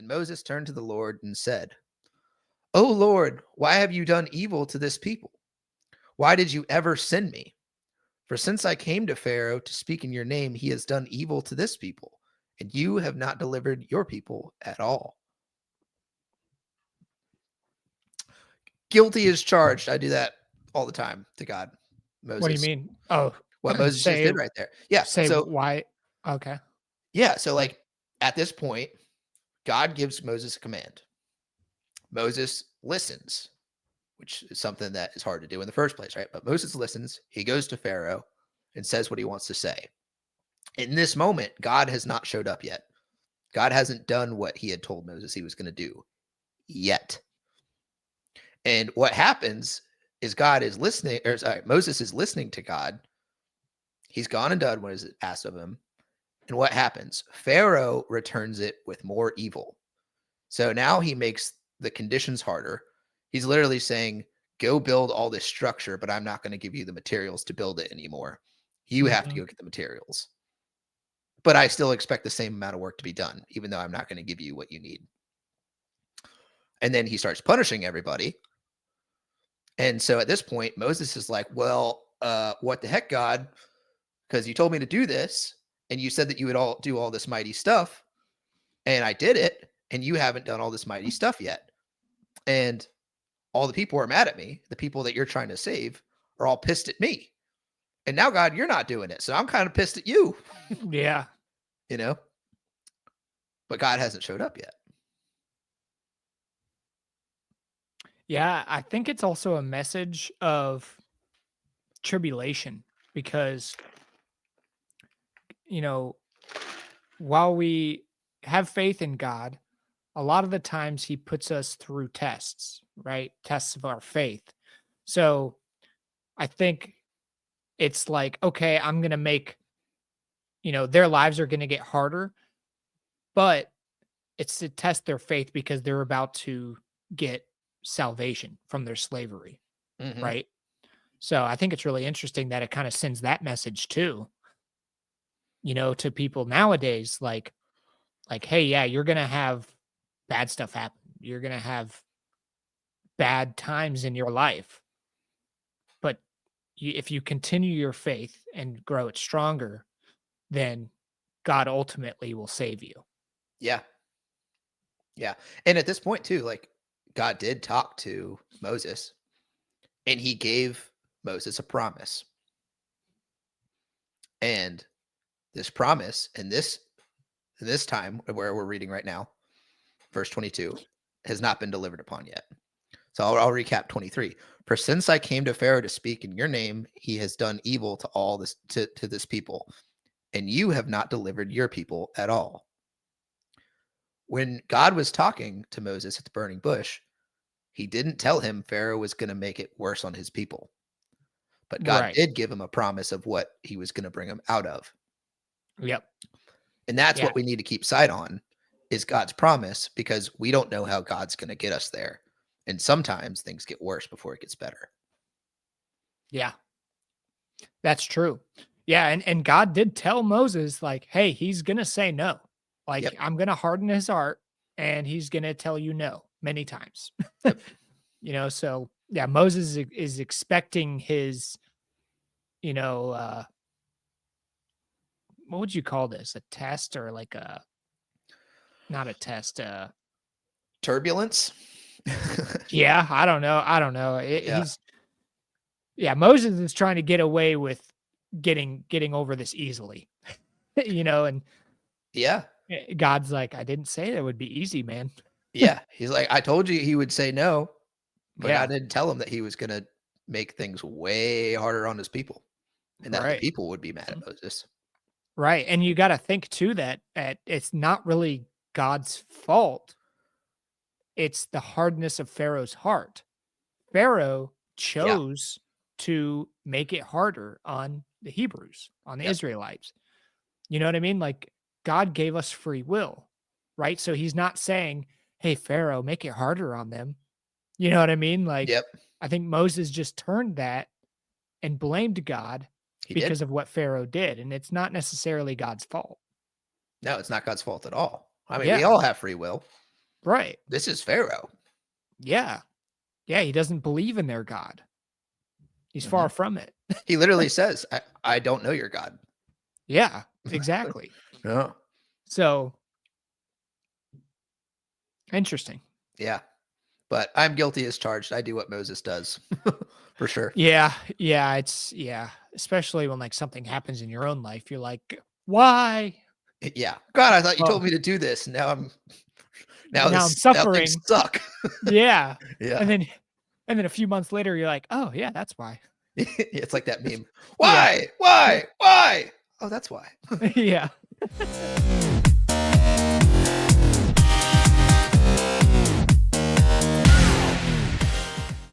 Then Moses turned to the Lord and said, "O Lord, why have you done evil to this people? Why did you ever send me? For since I came to Pharaoh to speak in your name, he has done evil to this people, and you have not delivered your people at all." Guilty as charged. I do that all the time to God, What do you Moses. mean? Oh, What Moses just say did right there. Yeah. say So, why? Okay. yeah. So, Like, like, at this point, God gives Moses a command. Moses listens, which is something that is hard to do in the first place, right? But Moses listens. He goes to Pharaoh and says what he wants to say. In this moment, God has not showed up yet. God hasn't done what he had told Moses he was going to do yet. And what happens is God is listening, or sorry, Moses is listening to God. He's gone and done what is asked of him. And what happens? Pharaoh returns it with more evil. So now he makes the conditions harder. He's literally saying, go build all this structure, but I'm not going to give you the materials to build it anymore. You have to mhm. go get the materials. But I still expect the same amount of work to be done, even though I'm not going to give you what you need. And then he starts punishing everybody. And so at this point, Moses is like, well, what the heck, God? Because you told me to do this, and you said that you would all do all this mighty stuff, and I did it, and you haven't done all this mighty stuff yet. And all the people are mad at me. The people that you're trying to save are all pissed at me. And now, God, you're not doing it. So I'm kind of pissed at you, Yeah. you know? But God hasn't showed up yet. Yeah, I think it's also a message of tribulation because, you know, while we have faith in God, a lot of the times he puts us through tests, right? Tests of our faith. So I think it's like, okay, I'm going to make, their lives are going to get harder, but it's to test their faith because they're about to get salvation from their slavery, Mm-hmm. right? So I think it's really interesting that it kind of sends that message too, to people nowadays, like, hey, yeah, you're gonna have bad stuff happen. You're gonna have bad times in your life, but if you continue your faith and grow it stronger, then God ultimately will save you. Yeah. Yeah. And at this point, too, like God did talk to Moses and he gave Moses a promise. And this promise and this time where we're reading right now, verse 22, has not been delivered upon yet. So I'll recap 23. For since I came to Pharaoh to speak in your name, he has done evil to all this to this people, and you have not delivered your people at all. When God was talking to Moses at the burning bush, he didn't tell him Pharaoh was going to make it worse on his people, but God Right. did give him a promise of what he was going to bring him out of. Yep. And that's Yeah. what we need to keep sight on is God's promise because we don't know how God's going to get us there. And sometimes things get worse before it gets better. Yeah. That's true. Yeah, and God did tell Moses, like, hey, he's gonna say no. Like, Yep. I'm gonna harden his heart and he's gonna tell you no many times. Yep. So yeah, Moses is expecting his, you know, what would you call this? A test or like a not a test, Turbulence. yeah, I don't know. I don't know. Yeah. Moses is trying to get away with getting over this easily. And Yeah. God's like, I didn't say it would be easy, man. Yeah. He's like, I told you he would say no, but I Yeah, didn't tell him that he was going to make things way harder on his people and that the right. people would be mad at Moses. Right. And you got to think too that it's not really God's fault. It's the hardness of Pharaoh's heart. Pharaoh Yeah. chose to make it harder on the Hebrews, on the Yep. Israelites. You know what I mean? Like God gave us free will, right? So he's not saying, hey, Pharaoh, make it harder on them. You know what I mean? Like, Yep. I think Moses just turned that and blamed God He did. because of what Pharaoh did. And it's not necessarily God's fault. No, it's not God's fault at all. I mean, we Yeah. all have free will. Right. This is Pharaoh. Yeah. Yeah. He doesn't believe in their God. He's far Mhm. from it. He literally says, I don't know your God. Yeah, exactly. No. So interesting. Yeah. But I'm guilty as charged. I do what Moses does for sure. Yeah. Yeah. Yeah. Especially when like something happens in your own life. You're like, why? Yeah. God, I thought you Oh, told me to do this. now I'm Now things suffering. suck. Yeah. Yeah. And then a few months later, you're like, oh yeah, that's why. It's like that meme. Yeah. Why? Why? Why? Oh, that's why. Yeah.